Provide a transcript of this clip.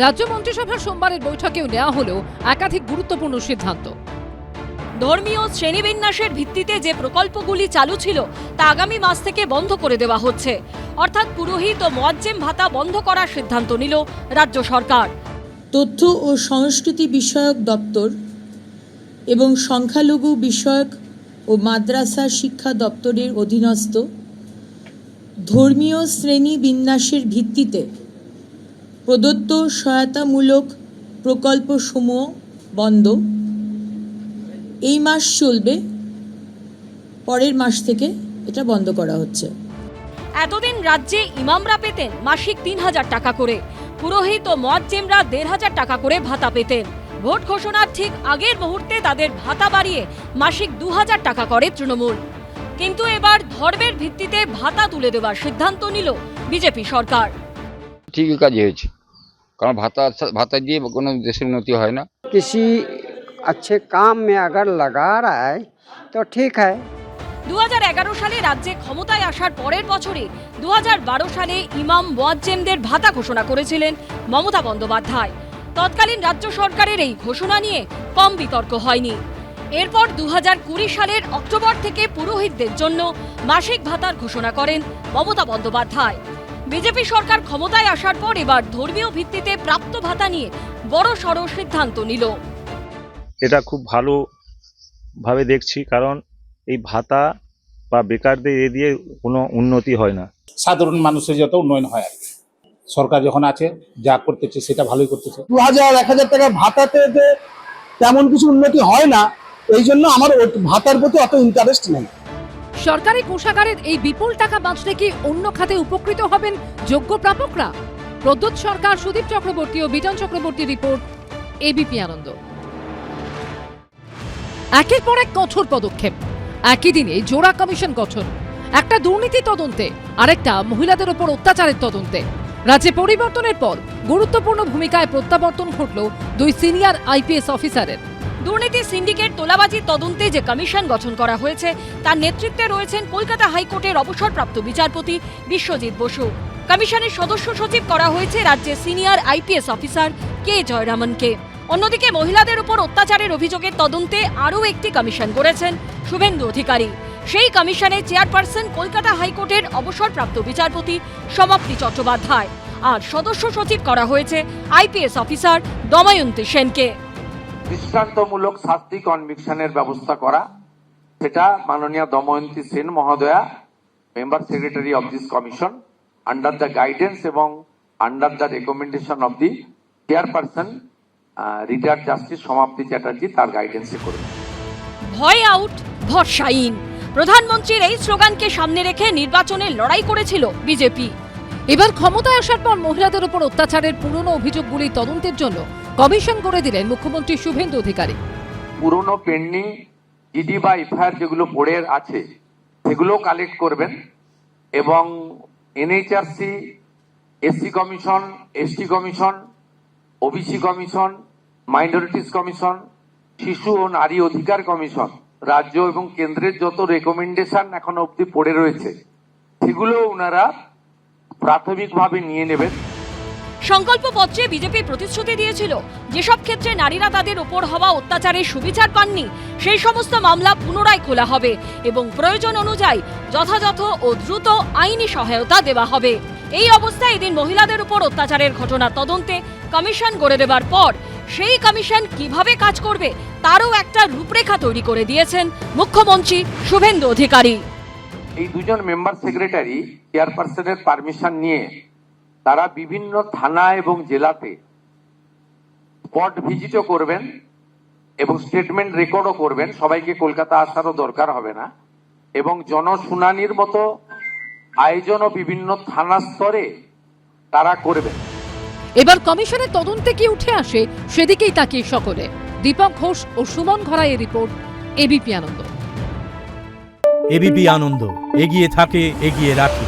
রাজ্য মন্ত্রিসভার সোমবারের বৈঠকেও নেওয়া হলো একাধিক গুরুত্বপূর্ণ সিদ্ধান্ত। ধর্মীয় শ্রেণীবিন্যাসের ভিত্তিতে যে প্রকল্পগুলি চালু ছিল তা আগামী মাস থেকে বন্ধ করে দেওয়া হচ্ছে, অর্থাৎ পুরোহিত ও মুয়াজ্জেম ভাতা বন্ধ করার সিদ্ধান্ত নিল রাজ্য সরকার। তথ্য ও সংস্কৃতি বিষয়ক দপ্তর এবং সংখ্যালঘু বিষয়ক ও মাদ্রাসা শিক্ষা দপ্তরের অধীনস্থ ধর্মীয় শ্রেণী বিন্যাসের ভিত্তিতে প্রদত্ত সহায়তামূলক প্রকল্পসমূহ বন্ধ। এই মাস চলবে, পরের মাস থেকে এটা বন্ধ করা হচ্ছে। এতদিন রাজ্যে ইমামরা পেতেন মাসিক ৩,০০০ টাকা করে, পুরোহিত ও মুয়াজ্জেমরা ১,৫০০ টাকা করে ভাতা পেতেন। ভোট ঘোষণার ঠিক আগের মুহূর্তে তাদের ভাতা বাড়িয়ে মাসিক ২,০০০ টাকা করে তৃণমূল। কিন্তু এবার ধর্মের ভিত্তিতে ভাতা তুলে দেওয়ার সিদ্ধান্ত নিল বিজেপি সরকার। ঠিকই কাজ হয়েছে, কারণ ভাতা দিয়ে কোনো দেশের উন্নতি হয় না। किसी अच्छे काम में अगर लगा रहा है तो ठीक है। ২০১১ সালে রাজ্যে ক্ষমতায় আসার পরের বছরে ২০১২ সালে ইমাম মুয়াজ্জেমদের ভাতা ঘোষণা করেছিলেন মমতা বন্দ্যোপাধ্যায়। তৎকালীন রাজ্য সরকারের এই ঘোষণা নিয়ে কম বিতর্ক হয়নি। এরপর ২০২০ সালের অক্টোবর থেকে পুরোহিতদের জন্য মাসিক ভাতার ঘোষণা করেন মমতা বন্দ্যোপাধ্যায়। বিজেপি সরকার ক্ষমতায় আসার পর এবার ধর্মীয় ভিত্তিতে প্রাপ্ত ভাতা নিয়ে বড় সড় সিদ্ধান্ত নিল। এটা খুব ভালোভাবে দেখছি, কারণ এই ভাতা বা বেকারদের এ দিয়ে কোনো উন্নতি হয় না। সাধারণ মানুষের যত উন্নয়ন হয় আর কি। সরকার যখন আছে যা করতেছে সেটা ভালোই করতেছে। ২,০০০-১,০০০ টাকা ভাতাতে তেমন কিছু উন্নতি হয় না, এই জন্য আমার ভাতার প্রতি অত ইন্টারেস্ট নেই। সরকারি কোষাগারের এই বিপুল টাকা বাঁচলে কি অন্য খাতে উপকৃত হবেন যোগ্য প্রাপকরা? প্রদ্যোৎ সরকার, সুদীপ চক্রবর্তী ও বিজন চক্রবর্তীর রিপোর্ট, এবিপি আনন্দ। একের পর এক কঠোর পদক্ষেপ, একই দিনে জোড়া কমিশন গঠন, একটা দুর্নীতি তদন্তে, আরেকটা মহিলাদের ওপর অত্যাচারের তদন্তে। রাজ্যে পরিবর্তনের পর গুরুত্বপূর্ণ ভূমিকায় প্রত্যাবর্তন ঘটল ২ সিনিয়র আইপিএস অফিসারের। দুর্নীতি সিন্ডিকেট তোলাবাজি তদন্তে যে কমিশন গঠন করা হয়েছে তার নেতৃত্বে রয়েছেন কলকাতা হাইকোর্টের অবসরপ্রাপ্ত বিচারপতি বিশ্বজিৎ বসু। কমিশনের সদস্য সচিব করা হয়েছে রাজ্যের সিনিয়র আইপিএস অফিসার কে জয়রামনকে। অন্যদিকে মহিলাদের উপর অত্যাচারের অভিযোগের তদন্তে আরও একটি কমিশন করেছেন শুভেন্দু অধিকারী। সেই কমিশনের চেয়ারপারসন কলকাতা হাইকোর্টের অবসরপ্রাপ্ত বিচারপতি সমাপ্তি চট্টোপাধ্যায়। আর সদস্য সচিব করা হয়েছে আইপিএস অফিসার দময়ন্তী সেনকে। দৃষ্টান্তমূলক শাস্তি কনভিকশনের ব্যবস্থা করা, সেটা মাননীয় দময়ন্তী সেন মহোদয়া, member secretary of this commission, under the guidance এবং under the recommendation of the chairperson retired justice Samapti Chatterjee, তার গাইডেন্সে করবে। ভয় আউট, ভরসা ইন, প্রধানমন্ত্রীর এই স্লোগানকে সামনে রেখে নির্বাচনে লড়াই করেছিল বিজেপি। এবার ক্ষমতায় আসার পর মহিলাদের উপর অত্যাচারের পুরনো অভিযোগগুলি তদন্তের জন্য কমিশন করে দিলেন মুখ্যমন্ত্রী শুভেন্দু অধিকারী। পুরনো পেন্ডিং ইডি বা এফআইআর যেগুলো পড়ে আছে সেগুলো কালেক্ট করবেন এবং NHRC, SC commission, ST commission, OBC commission, minorities commission, শিশু ও নারী অধিকার কমিশন, রাজ্য এবং কেন্দ্রের যত রেকমেন্ডেশন এখনো অবধি পড়ে রয়েছে সেগুলো ওনারা প্রাথমিকভাবে নিয়ে নেবেন। সংকল্পপত্রে বিজেপি প্রতিশ্রুতি দিয়েছিল যেসব ক্ষেত্রে নারীরা তাদের উপর হওয়া অত্যাচারের সুবিচার পাননি সেই সমস্ত মামলা পুনরায় খোলা হবে এবং প্রয়োজন অনুযায়ী যথাযথ ও দ্রুত আইনি সহায়তা দেওয়া হবে। এই অবস্থায় এদিন মহিলাদের উপর অত্যাচারের ঘটনা তদন্তে কমিশন গড়ে দেওয়ার পর সেই কমিশন কিভাবে কাজ করবে তারও একটা রূপরেখা তৈরি করে দিয়েছেন মুখ্যমন্ত্রী শুভেন্দু অধিকারী। এই দুজন মেম্বার সেক্রেটারি চেয়ারপারসনের পারমিশন নিয়ে তারা বিভিন্ন থানা এবং জেলাতে স্পট ভিজিটও করবেন এবং স্টেটমেন্ট রেকর্ডও করবেন। সবাইকে কলকাতা আসারও দরকার হবে না এবং জনশুনানির মতো আয়োজনও বিভিন্ন থানা স্তরে তারা করবেন। এবার কমিশনের তদন্তে কি উঠে আসে সেদিকেই তাকিয়ে সকলে। দীপক ঘোষ ও সুমন ঘরাইয়ের রিপোর্ট, এবিপি আনন্দ। এবিপি আনন্দ, এগিয়ে থাকে, এগিয়ে রাখে।